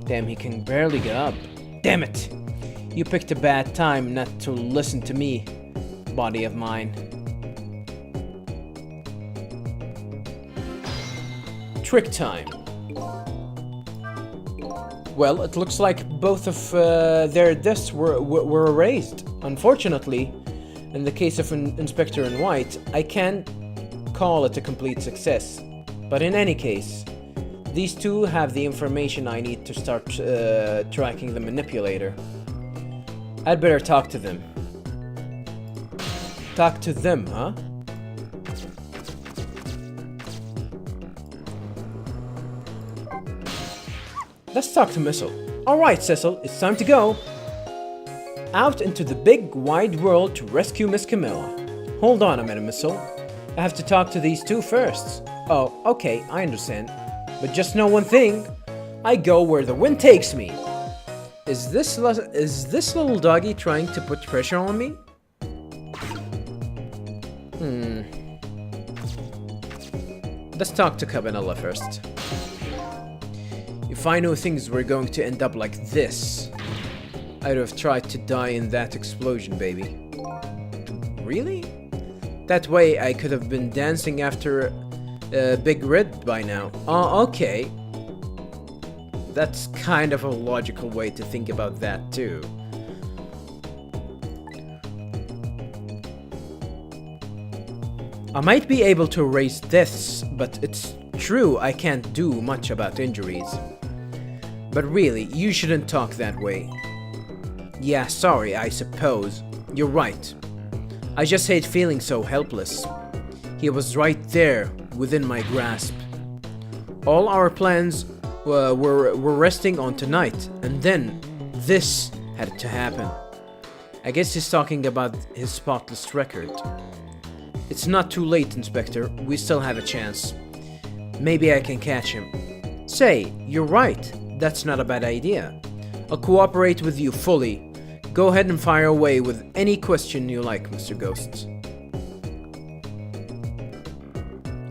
Damn, he can barely get up. Damn it! You picked a bad time not to listen to me, body of mine. Trick time. Well, it looks like both of their deaths were erased. Unfortunately, in the case of Inspector in White, I can't call it a complete success. But in any case, these two have the information I need to start tracking the manipulator. I'd better talk to them. Talk to them, huh? Let's talk to Missile. Alright, Cecil, it's time to go. Out into the big, wide world to rescue Miss Camilla. Hold on a minute, Missile. I have to talk to these two first. Oh, okay, I understand. But just know one thing. I go where the wind takes me. Is this little doggy trying to put pressure on me? Let's talk to Cabanela first. If I knew things were going to end up like this, I'd have tried to die in that explosion, baby. Really? That way I could have been dancing after Big Red by now. Oh, okay. That's kind of a logical way to think about that too. I might be able to erase deaths, but it's true I can't do much about injuries. But really, you shouldn't talk that way. Yeah, sorry, I suppose. You're right. I just hate feeling so helpless. He was right there, within my grasp. All our plans were resting on tonight, and then this had to happen. I guess he's talking about his spotless record. It's not too late, Inspector. We still have a chance. Maybe I can catch him. Say, you're right. That's not a bad idea. I'll cooperate with you fully. Go ahead and fire away with any question you like, Mr. Ghost.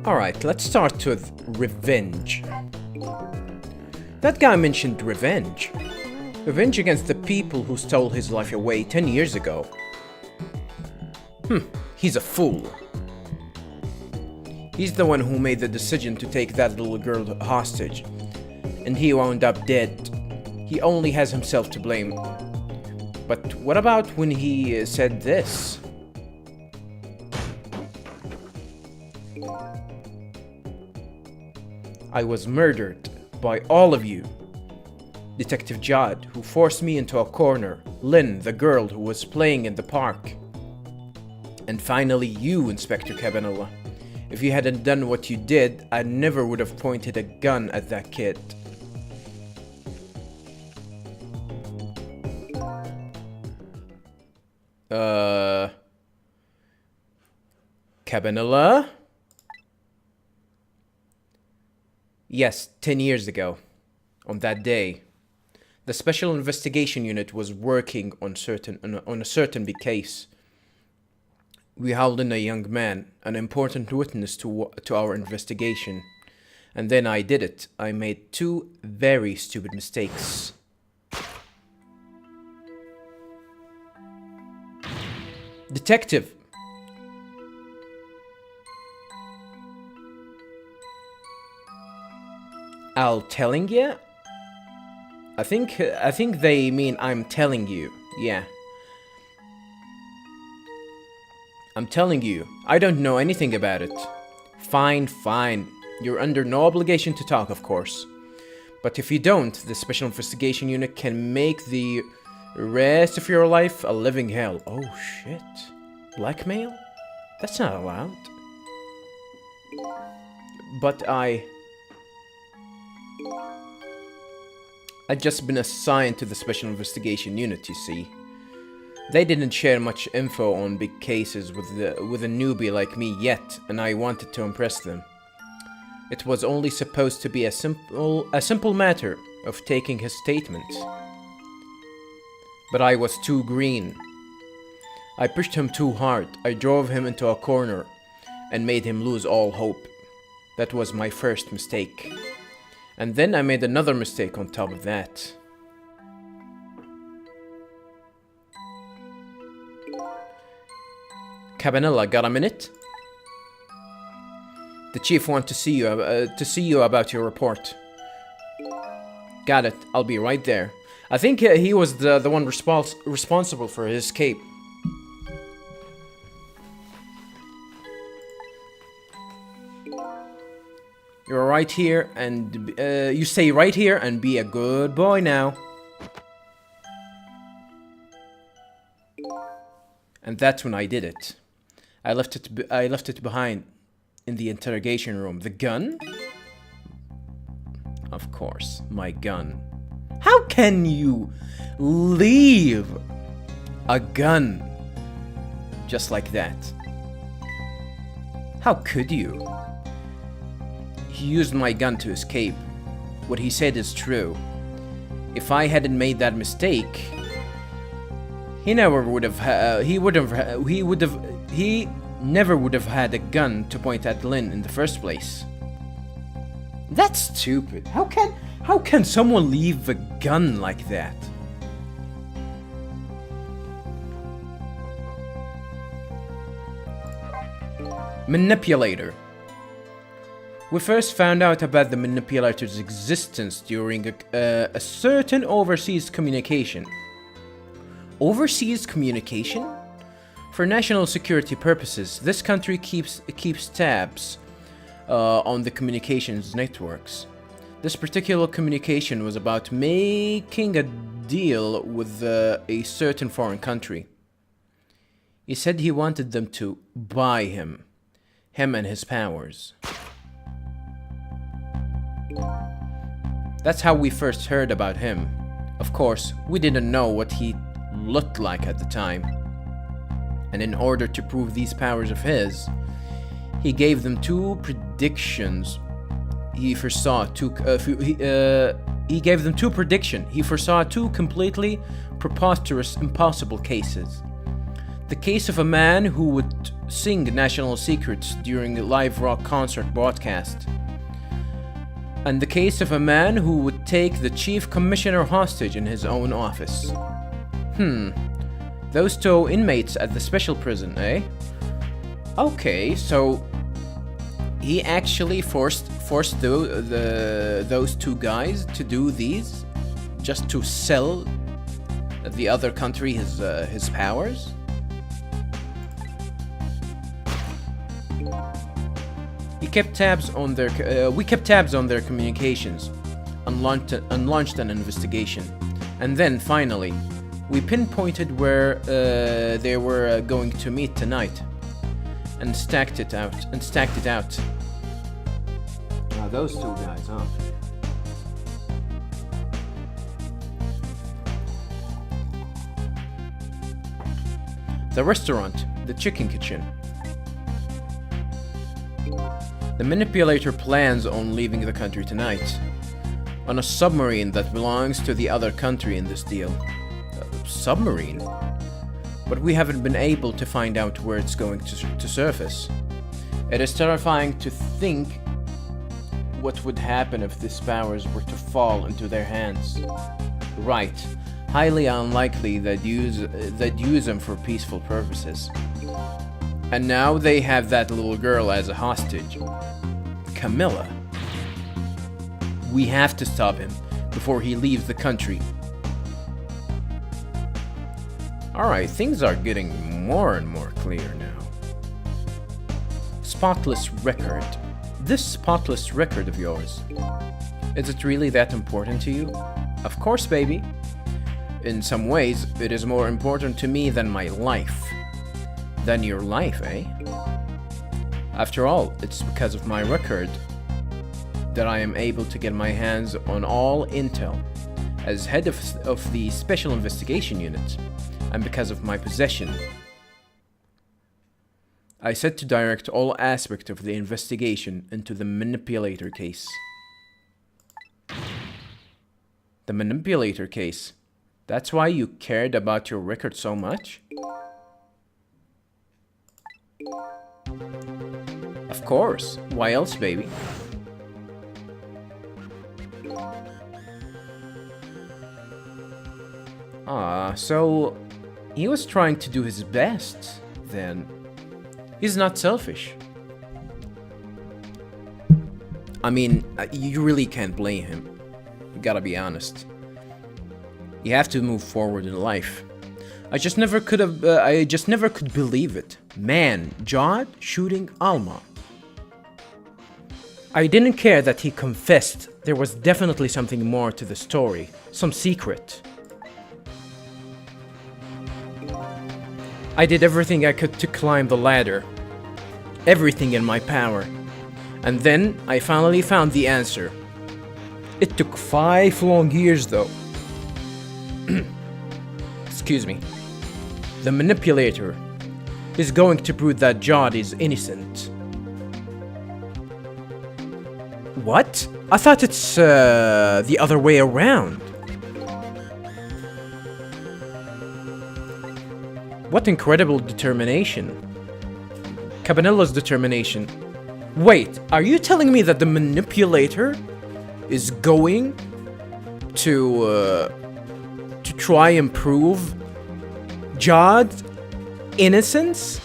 Alright, let's start with revenge. That guy mentioned revenge. Revenge against the people who stole his life away 10 years ago. He's a fool. He's the one who made the decision to take that little girl hostage, and he wound up dead. He only has himself to blame. But what about when he said this? I was murdered by all of you. Detective Judd, who forced me into a corner, Lynn, the girl who was playing in the park, and finally you, Inspector Cabanela. If you hadn't done what you did, I never would have pointed a gun at that kid. Cabanela? Yes, 10 years ago. On that day, the Special Investigation Unit was working on a certain big case. We hauled in a young man, an important witness to our investigation. And then I did it. I made two very stupid mistakes. Detective! I'll telling ya? I think they mean I'm telling you. Yeah. I'm telling you, I don't know anything about it. Fine, fine. You're under no obligation to talk, of course. But if you don't, the Special Investigation Unit can make the rest of your life a living hell. Oh shit. Blackmail? That's not allowed. But I'd just been assigned to the Special Investigation Unit, you see. They didn't share much info on big cases with a newbie like me yet, and I wanted to impress them. It was only supposed to be a simple matter of taking his statement. But I was too green. I pushed him too hard. I drove him into a corner and made him lose all hope. That was my first mistake. And then I made another mistake on top of that. Cabanilla, got a minute? The chief wants to see you about your report. Got it. I'll be right there. I think he was the one responsible for his escape. You're right here, and you stay right here and be a good boy now. And that's when I did it. I left it behind in the interrogation room. The gun? Of course, my gun. How can you leave a gun just like that? How could you? He used my gun to escape. What he said is true. If I hadn't made that mistake, he never would have. He never would have had a gun to point at Lynn in the first place. That's stupid. How can someone leave a gun like that? Manipulator. We first found out about the manipulator's existence during a certain overseas communication. Overseas communication? For national security purposes, this country keeps tabs on the communications networks. This particular communication was about making a deal with a certain foreign country. He said he wanted them to buy him and his powers. That's how we first heard about him. Of course, we didn't know what he looked like at the time. And in order to prove these powers of his, he gave them two predictions. He foresaw two completely preposterous, impossible cases. The case of a man who would sing national secrets during a live rock concert broadcast. And the case of a man who would take the chief commissioner hostage in his own office. Those two inmates at the special prison, eh? Okay, so he actually forced those two guys to do these just to sell the other country his powers? We kept tabs on their communications and launched an investigation. And then finally, we pinpointed where they were going to meet tonight and stacked it out. Now those two guys, huh? The restaurant, the chicken kitchen. The manipulator plans on leaving the country tonight on a submarine that belongs to the other country in this deal. Submarine? But we haven't been able to find out where it's going to surface. It is terrifying to think what would happen if these powers were to fall into their hands. Right. Highly unlikely they'd use them for peaceful purposes. And now they have that little girl as a hostage. Camilla. We have to stop him before he leaves the country. Alright, things are getting more and more clear now. Spotless record. This spotless record of yours. Is it really that important to you? Of course, baby. In some ways, it is more important to me than my life. Than your life, eh? After all, it's because of my record that I am able to get my hands on all intel as head of the Special Investigation Unit, and because of my possession. I set to direct all aspects of the investigation into the manipulator case. The manipulator case? That's why you cared about your record so much? Of course. Why else, baby? So he was trying to do his best, then. He's not selfish. I mean, you really can't blame him. You gotta be honest. You have to move forward in life. I just never could believe it. Man, Jod shooting Alma. I didn't care that he confessed. There was definitely something more to the story. Some secret. I did everything I could to climb the ladder. Everything in my power. And then I finally found the answer. It took 5 long years though. Excuse me. The manipulator is going to prove that Jod is innocent. What? I thought it's the other way around. What incredible determination. Cabanella's determination. Wait, are you telling me that the manipulator is going to try and prove Jod's innocence?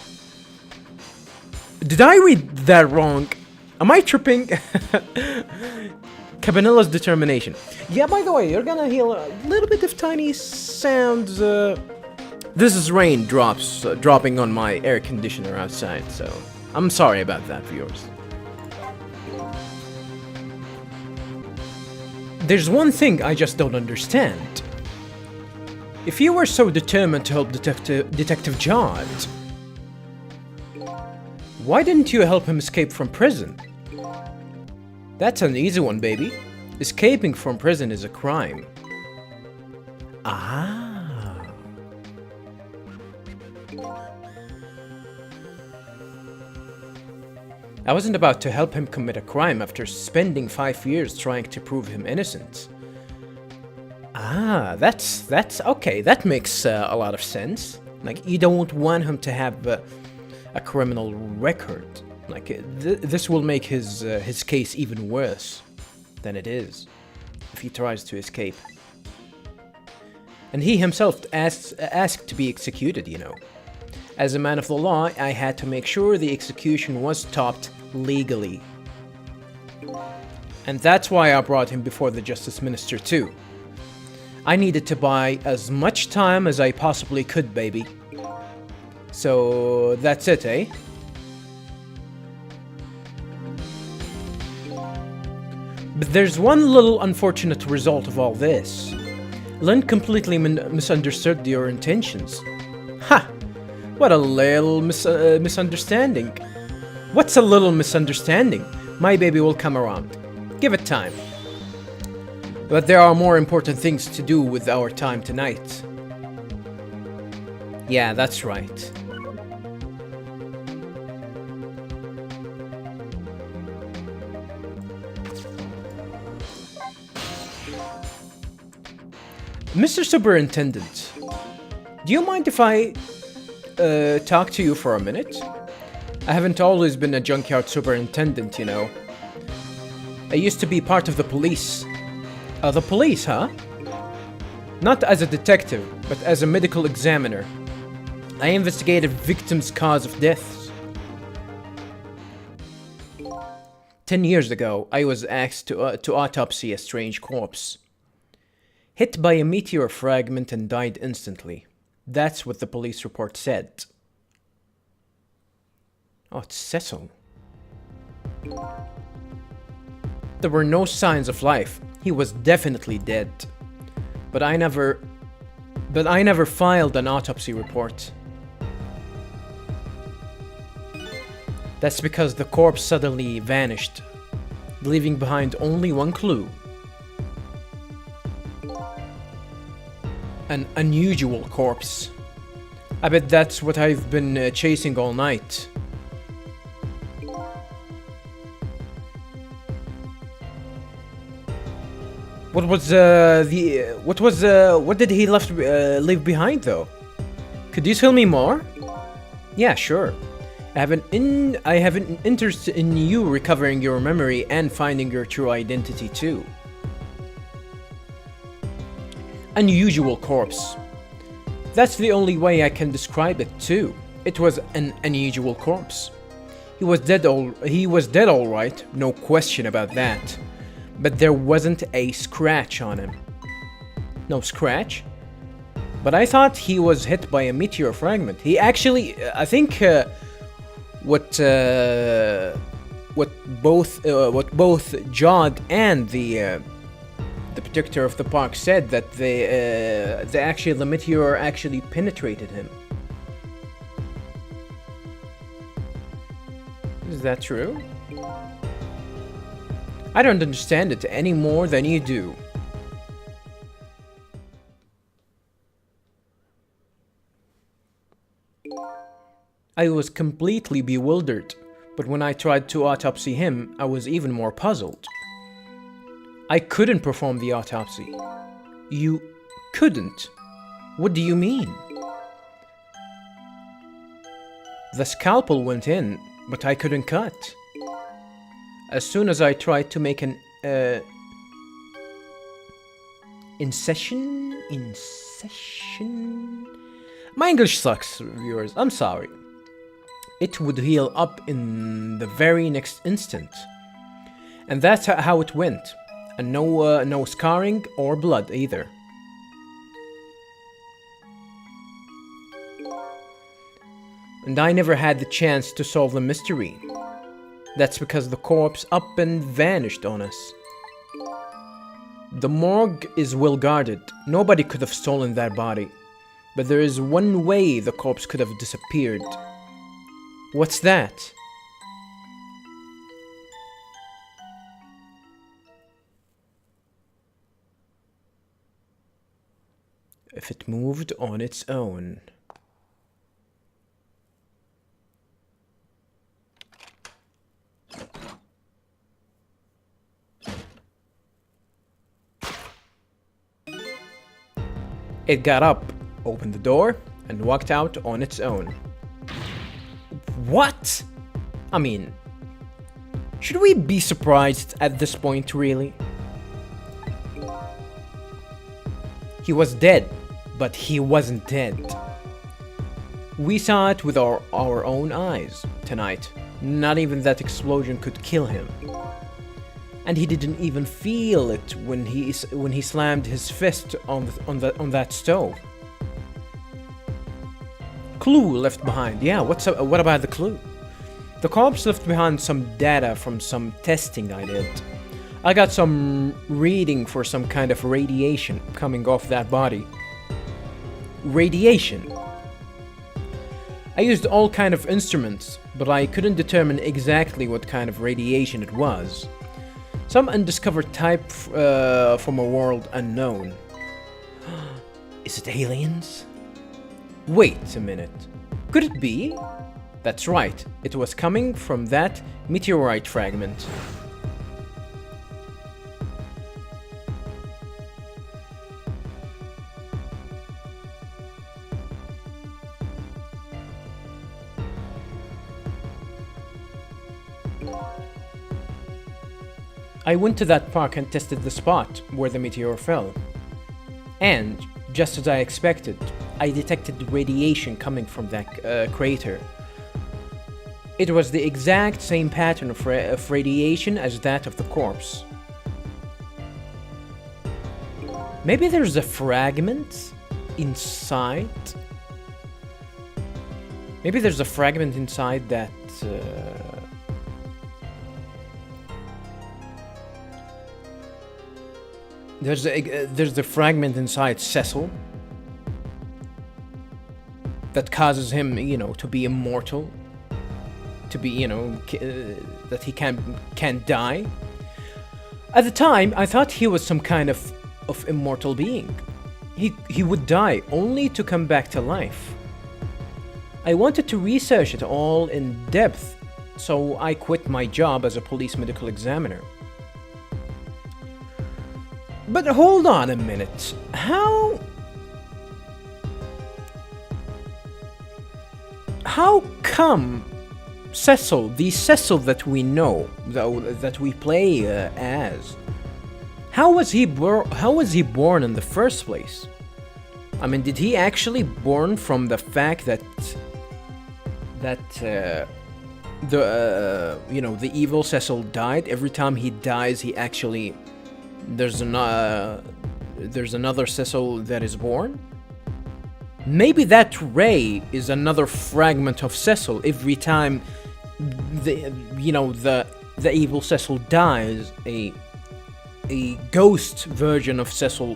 Did I read that wrong? Am I tripping? Cabanella's determination. Yeah, by the way, you're gonna hear a little bit of tiny sounds. This is rain drops dropping on my air conditioner outside, so I'm sorry about that, viewers. There's one thing I just don't understand. If you were so determined to help Detective Jod, why didn't you help him escape from prison? That's an easy one, baby. Escaping from prison is a crime. Ah. I wasn't about to help him commit a crime after spending 5 years trying to prove him innocent. Ah, that's okay. That makes a lot of sense. Like, you don't want him to have a criminal record. Like, this will make his case even worse than it is if he tries to escape. And he himself asked to be executed, you know. As a man of the law, I had to make sure the execution was stopped legally. And that's why I brought him before the Justice Minister too. I needed to buy as much time as I possibly could, baby. So that's it, eh? But there's one little unfortunate result of all this. Lynn completely misunderstood your intentions. Ha! What a little misunderstanding. What's a little misunderstanding? My baby will come around. Give it time. But there are more important things to do with our time tonight. Yeah, that's right. Mr. Superintendent, do you mind if I talk to you for a minute? I haven't always been a junkyard superintendent, you know. I used to be part of the police. The police, huh? Not as a detective, but as a medical examiner. I investigated victims' cause of deaths. 10 years ago, I was asked to autopsy a strange corpse. Hit by a meteor fragment and died instantly. That's what the police report said. Oh, it's Cecil. There were no signs of life. He was definitely dead. But I never filed an autopsy report. That's because the corpse suddenly vanished, leaving behind only one clue. An unusual corpse. I bet that's what I've been chasing all night. What did he leave behind though? Could you tell me more? Yeah, sure. I have an interest in you recovering your memory and finding your true identity too. Unusual corpse. That's the only way I can describe it too. It was an unusual corpse. He was dead all right, no question about that. But there wasn't a scratch on him. No scratch? But I thought he was hit by a meteor fragment. He actually, I think, what both Jod and the protector of the park said, that the meteor actually penetrated him. Is that true? I don't understand it any more than you do. I was completely bewildered, but when I tried to autopsy him, I was even more puzzled. I couldn't perform the autopsy. You couldn't? What do you mean? The scalpel went in, but I couldn't cut. As soon as I tried to make an incision? My English sucks, viewers. I'm sorry. It would heal up in the very next instant. And that's how it went. And no scarring or blood either. And I never had the chance to solve the mystery. That's because the corpse up and vanished on us. The morgue is well guarded. Nobody could have stolen that body. But there is one way the corpse could have disappeared. What's that? If it moved on its own. It got up, opened the door, and walked out on its own. What? I mean, should we be surprised at this point, really? He was dead, but he wasn't dead. We saw it with our own eyes tonight. Not even that explosion could kill him. And he didn't even feel it when he slammed his fist on that stove. Clue left behind. Yeah, what about the clue? The corpse left behind some data from some testing I did. I got some reading for some kind of radiation coming off that body. Radiation. I used all kind of instruments, but I couldn't determine exactly what kind of radiation it was. Some undiscovered type from a world unknown. Is it aliens? Wait a minute. Could it be? That's right. It was coming from that meteorite fragment. I went to that park and tested the spot where the meteor fell. And, just as I expected, I detected radiation coming from that crater. It was the exact same pattern of radiation as that of the corpse. Maybe there's a fragment inside? Maybe there's a fragment inside that... There's the fragment inside Cecil that causes him, to be immortal, to be, that he can't die. At the time, I thought he was some kind of immortal being. He would die only to come back to life. I wanted to research it all in depth, so I quit my job as a police medical examiner. But hold on a minute. How come Cecil, the Cecil that we know, that we play as, how was he born in the first place? I mean, did he actually born from the fact that the evil Cecil died? Every time he dies, he actually there's another Cecil that is born. Maybe that ray is another fragment of Cecil. Every time the evil Cecil dies, a ghost version of Cecil,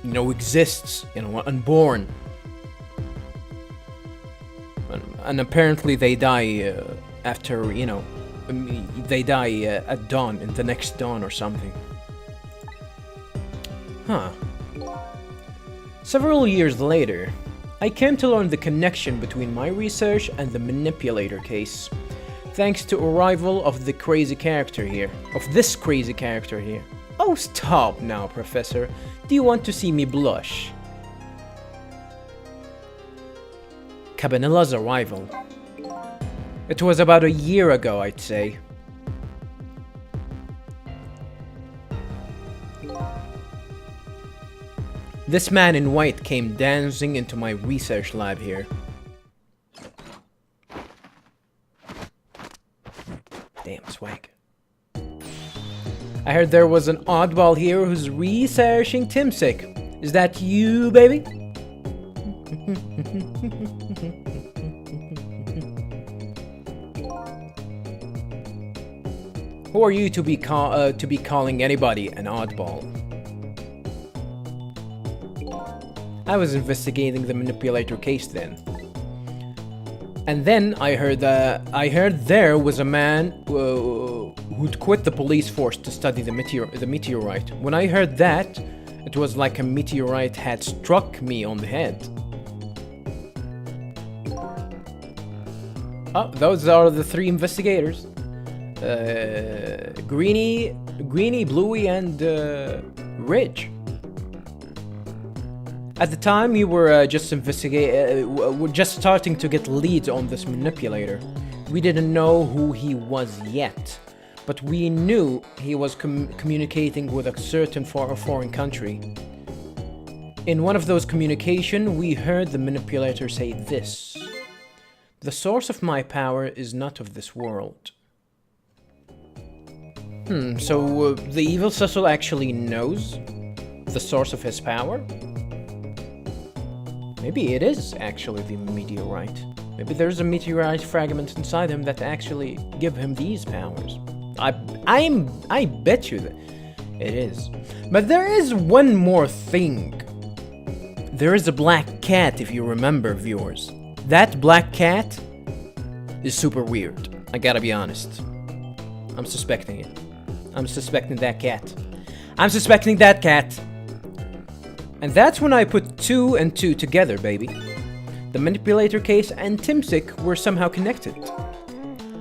exists, unborn. And apparently they die after, they die at dawn, in the next dawn or something. Huh. Several years later, I came to learn the connection between my research and the manipulator case, thanks to arrival of this crazy character here. Oh, stop now, Professor. Do you want to see me blush? Cabanilla's arrival. It was about a year ago, I'd say. This man in white came dancing into my research lab here. Damn swag. I heard there was an oddball here who's researching Timsic. Is that you, baby? Who are you to be calling anybody an oddball? I was investigating the manipulator case then. And then I heard there was a man who'd quit the police force to study the meteorite. When I heard that, it was like a meteorite had struck me on the head. Oh, those are the three investigators. Greenie, Bluey, and Ridge. At the time, we were just starting to get leads on this manipulator. We didn't know who he was yet, but we knew he was communicating with a certain foreign country. In one of those communications, we heard the manipulator say this: "The source of my power is not of this world." So the evil Cecil actually knows the source of his power? Maybe it is actually the meteorite. Maybe there's a meteorite fragment inside him that actually give him these powers. I bet you that it is. But there is one more thing. There is a black cat, if you remember, viewers. That black cat is super weird. I gotta be honest. I'm suspecting it. I'm suspecting that cat. And that's when I put 2 and 2 together, baby. The manipulator case and Timsic were somehow connected.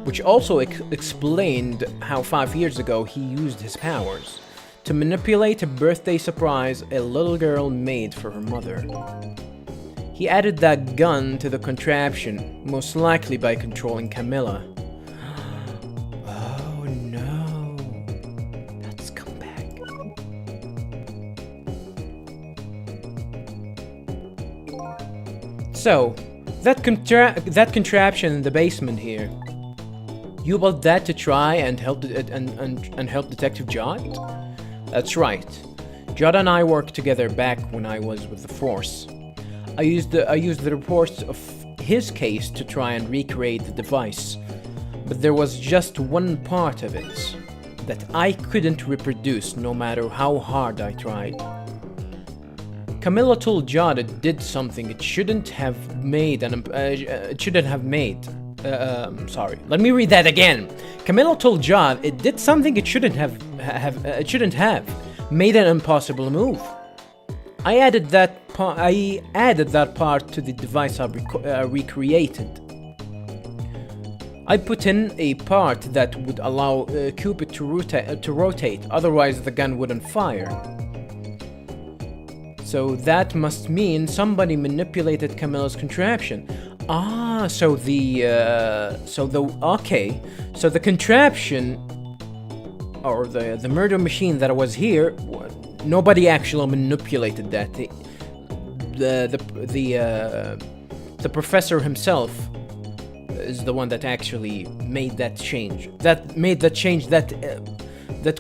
Which also explained how 5 years ago he used his powers to manipulate a birthday surprise a little girl made for her mother. He added that gun to the contraption, most likely by controlling Camilla. Oh no. That's come back. So, that contraption in the basement here, you built that to try and help help Detective Jod? That's right. Jod and I worked together back when I was with the Force. I used the reports of his case to try and recreate the device, but there was just one part of it that I couldn't reproduce no matter how hard I tried. Camilla told Jod it did something it shouldn't have made, sorry. Let me read that again. Camilla told Jod it did something it shouldn't have made an impossible move. I added that part to the device I recreated. I put in a part that would allow Cupid to rotate, otherwise the gun wouldn't fire. So that must mean somebody manipulated Camilla's contraption. So the contraption. or the murder machine that was here, nobody actually manipulated that. The professor himself is the one that actually made that change. That made the change that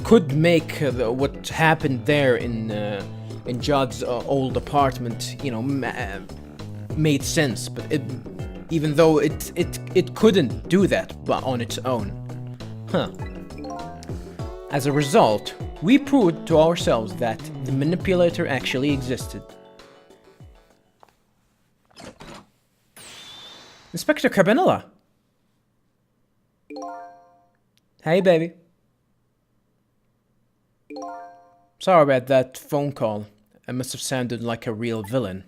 could make what happened there in Judd's old apartment, you know, made sense. But even though it couldn't do that on its own. Huh. As a result, we proved to ourselves that the manipulator actually existed. Inspector Cabanilla. Hey, baby. Sorry about that phone call. I must have sounded like a real villain.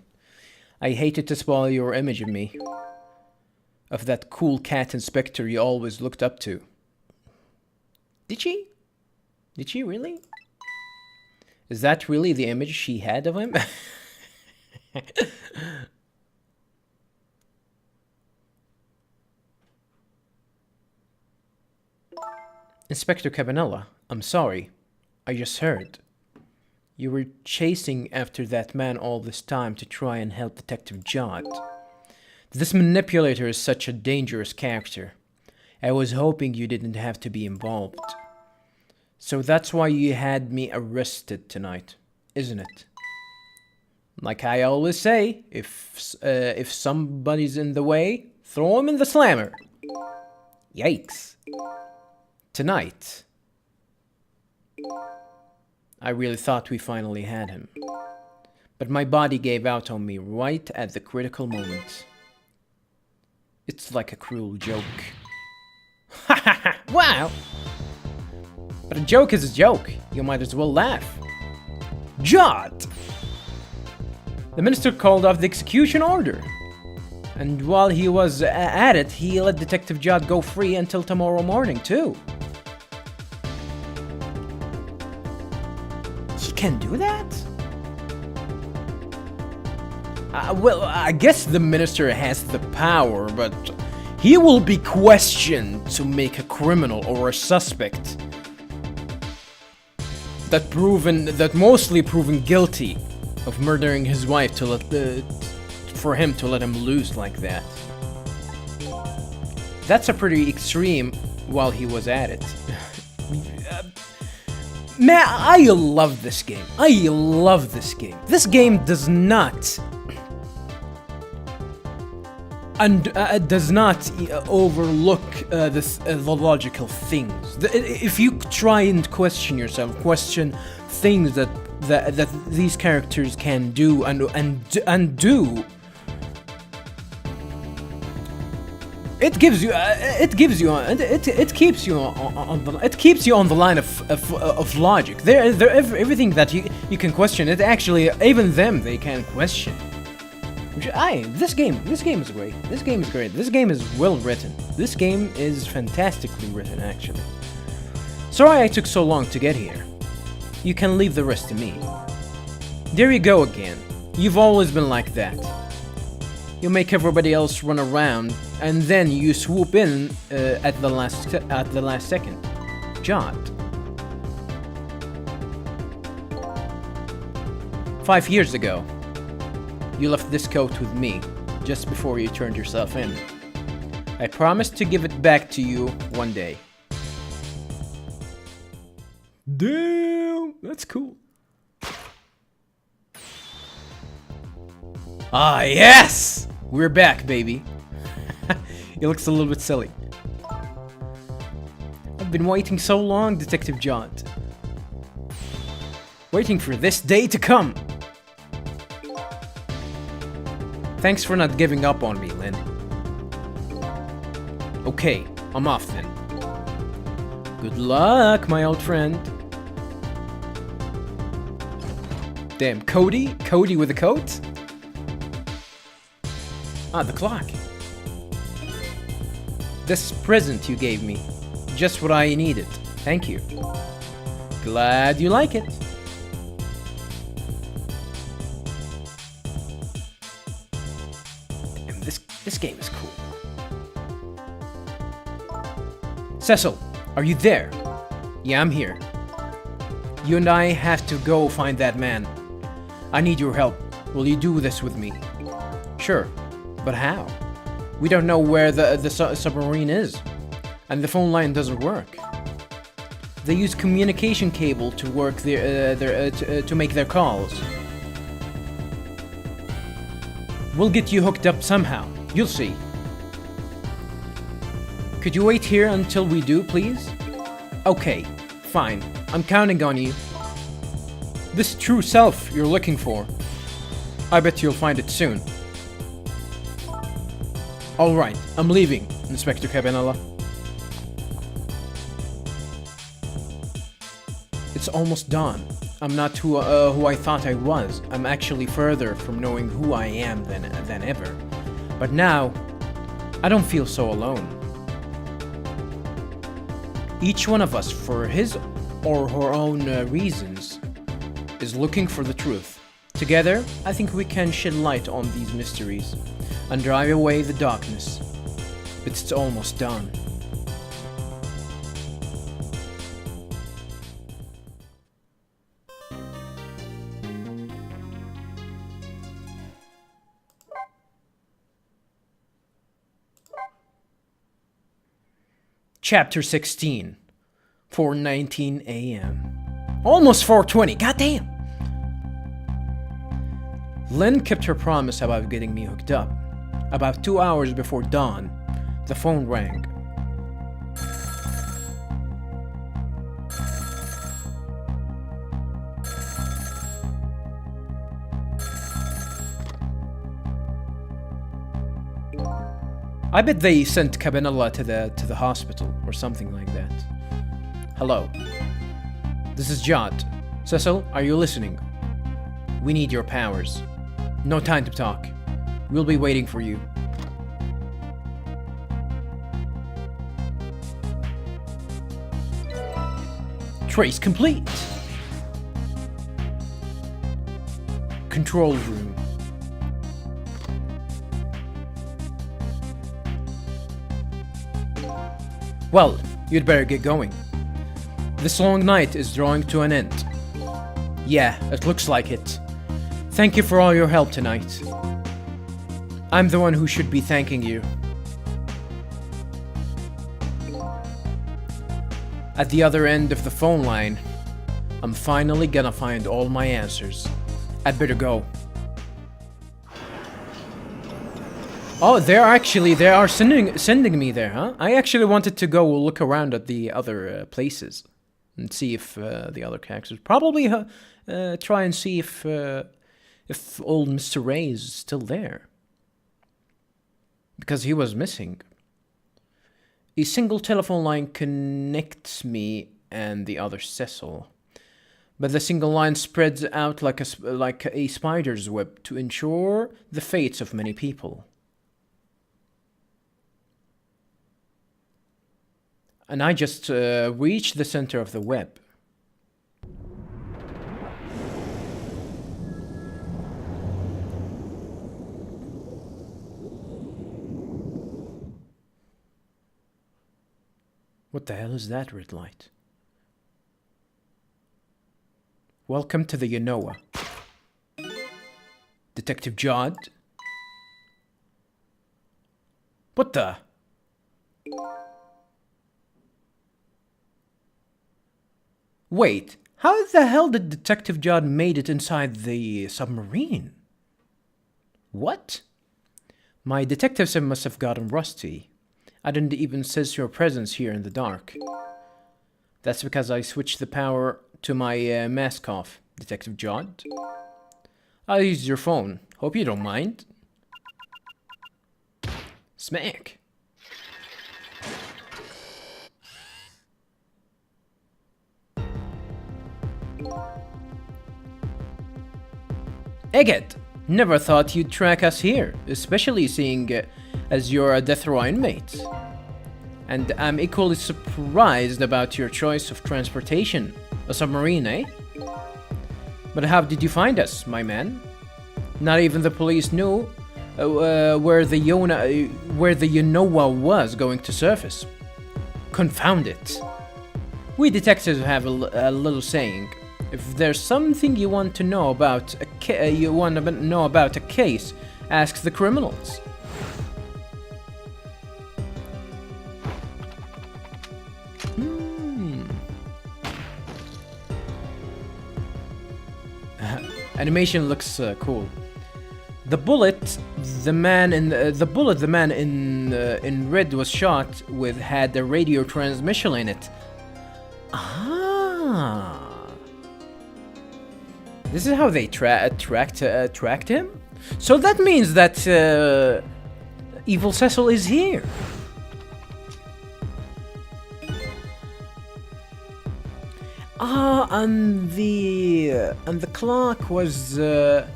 I hated to spoil your image of me. Of that cool cat inspector you always looked up to. Did she? Did she really? Is that really the image she had of him? Inspector Cabanilla, I'm sorry. I just heard. You were chasing after that man all this time to try and help Detective Judd. This manipulator is such a dangerous character. I was hoping you didn't have to be involved. So that's why you had me arrested tonight, isn't it? Like I always say, if somebody's in the way, throw him in the slammer. Yikes. Tonight, I really thought we finally had him. But my body gave out on me right at the critical moment. It's like a cruel joke. Wow! But a joke is a joke. You might as well laugh. Judd! The minister called off the execution order. And while he was at it, he let Detective Judd go free until tomorrow morning, too. He can do that? Well, I guess the minister has the power, but he will be questioned to make a criminal or a suspect that mostly proven guilty of murdering his wife for him to let him loose like that. That's a pretty extreme while he was at it. Man, I love this game. I love this game. This game does not overlook the logical things. If you try and question yourself, question things that these characters can do and do, it keeps you on the line of logic. Everything that you can question, it actually even them they can question. This game is great. This game is great. This game is well written. This game is fantastically written, actually. Sorry I took so long to get here. You can leave the rest to me. There you go again. You've always been like that. You make everybody else run around, and then you swoop in at the last second. Judd. 5 years ago, you left this coat with me, just before you turned yourself in. I promised to give it back to you one day. Damn, that's cool. Ah, yes! We're back, baby. It looks a little bit silly. I've been waiting so long, Detective Judd. Waiting for this day to come. Thanks for not giving up on me, Lynn. Okay, I'm off then. Good luck, my old friend. Damn, Cody? Cody with a coat? Ah, the clock. This present you gave me. Just what I needed. Thank you. Glad you like it. Damn, this game is cool. Cecil, are you there? Yeah, I'm here. You and I have to go find that man. I need your help. Will you do this with me? Sure, but how? We don't know where the submarine is, and the phone line doesn't work. They use communication cable to work to make their calls. We'll get you hooked up somehow. You'll see. Could you wait here until we do, please? Okay, fine. I'm counting on you. This true self you're looking for. I bet you'll find it soon. Alright, I'm leaving, Inspector Cabanela. It's almost dawn. I'm not who I thought I was. I'm actually further from knowing who I am than ever. But now, I don't feel so alone. Each one of us, for his or her own reasons, is looking for the truth. Together, I think we can shed light on these mysteries and drive away the darkness. It's almost done. Chapter 16, 4:19 a.m. Almost 4:20, goddamn! Lynn kept her promise about getting me hooked up. About 2 hours before dawn, the phone rang. I bet they sent Cabanela to the hospital or something like that. Hello. This is Jod. Cecil, are you listening? We need your powers. No time to talk. We'll be waiting for you. Trace complete. Control room. Well, you'd better get going. This long night is drawing to an end. Yeah, it looks like it. Thank you for all your help tonight. I'm the one who should be thanking you. At the other end of the phone line, I'm finally gonna find all my answers. I'd better go. Oh, they are sending me there, huh? I actually wanted to go look around at the other places and see if the other characters probably try and see if old Mr. Ray is still there, because he was missing. A single telephone line connects me and the other Cecil, but the single line spreads out like a spider's web to ensure the fates of many people. And I just reached the center of the web. What the hell is that red light? Welcome to the Yanoa. Detective Jod? What the? Wait, how the hell did Detective Jod made it inside the submarine? What? My detective sim must have gotten rusty. I didn't even sense your presence here in the dark. That's because I switched the power to my mask off, Detective Jod. I'll use your phone. Hope you don't mind. Smack. Egghead, never thought you'd track us here, especially seeing as you're a death row inmate. And I'm equally surprised about your choice of transportation, a submarine, eh? But how did you find us, my man? Not even the police knew where the Yanoa was going to surface. Confound it. We detectives have a little saying. If there's something you want to know about a case, ask the criminals. Animation looks cool. The bullet the man in red was shot with had a radio transmission in it. Ah. This is how they tracked him? So that means that Evil Cecil is here. Ah, and the clock was the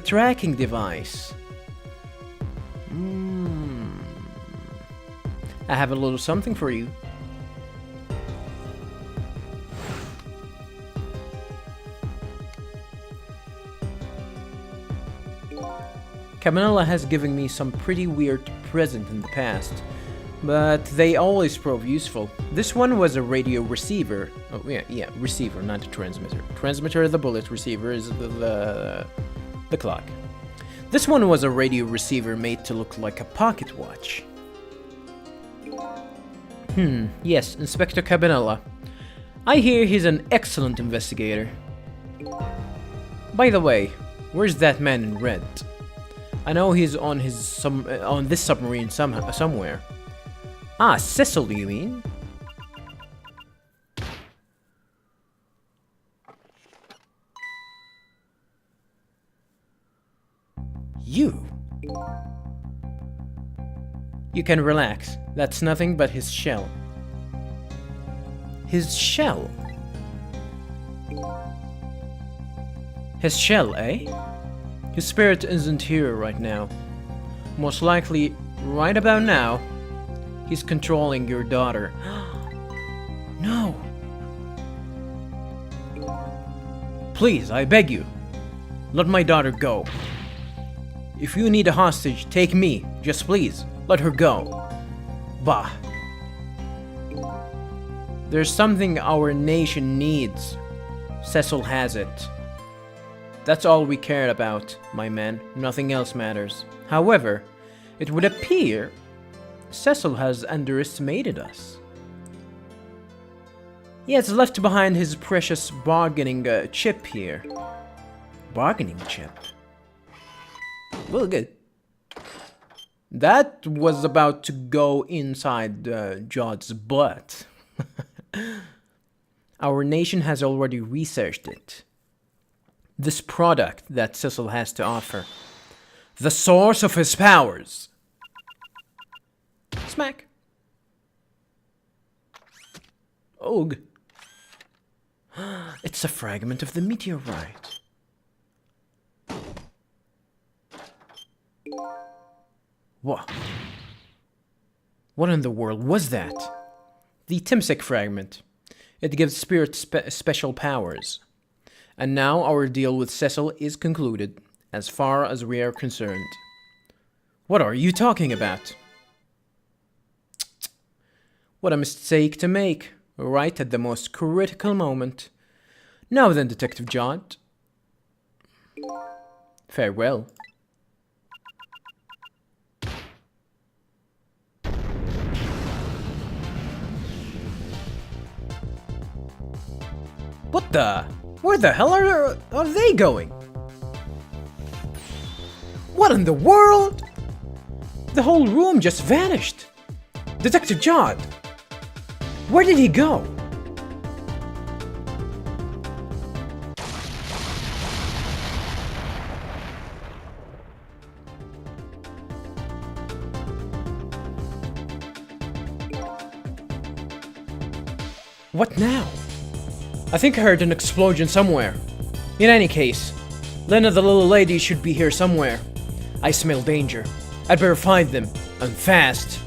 tracking device. I have a little something for you. Cabanela has given me some pretty weird present in the past, but they always prove useful. This one was a radio receiver. Oh yeah, receiver, not a transmitter. Transmitter is the bullet, receiver is the clock. This one was a radio receiver made to look like a pocket watch. Yes, Inspector Cabanela. I hear he's an excellent investigator. By the way, where's that man in red? I know he's on this submarine somewhere. Ah, Cecil, you mean? You can relax. That's nothing but his shell. His shell? His shell, eh? His spirit isn't here right now. Most likely, right about now, he's controlling your daughter. No! Please, I beg you, let my daughter go. If you need a hostage, take me. Just please, let her go. Bah. There's something our nation needs. Cecil has it. That's all we cared about, my man. Nothing else matters. However, it would appear Cecil has underestimated us. He has left behind his precious bargaining chip here. Bargaining chip? Well, good. That was about to go inside Jod's butt. Our nation has already researched it. This product that Cecil has to offer. The source of his powers. Smack. Ugh. It's a fragment of the meteorite. What? What in the world was that? The Timsek fragment. It gives spirits special powers. And now our deal with Cecil is concluded, as far as we are concerned. What are you talking about? What a mistake to make, right at the most critical moment. Now then, Detective Jod. Farewell. What the? Where the hell are they going? What in the world? The whole room just vanished. Detective Jod, where did he go? What now? I think I heard an explosion somewhere. In any case, Lena the little lady should be here somewhere. I smell danger. I'd better find them, and fast.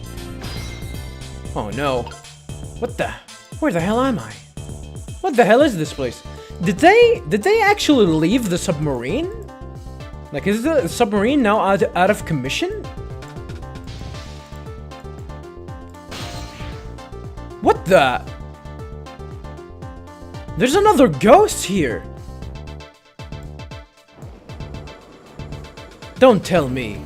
Oh no. What the? Where the hell am I? What the hell is this place? Did they actually leave the submarine? Like, is the submarine now out of commission? What the? There's another ghost here! Don't tell me.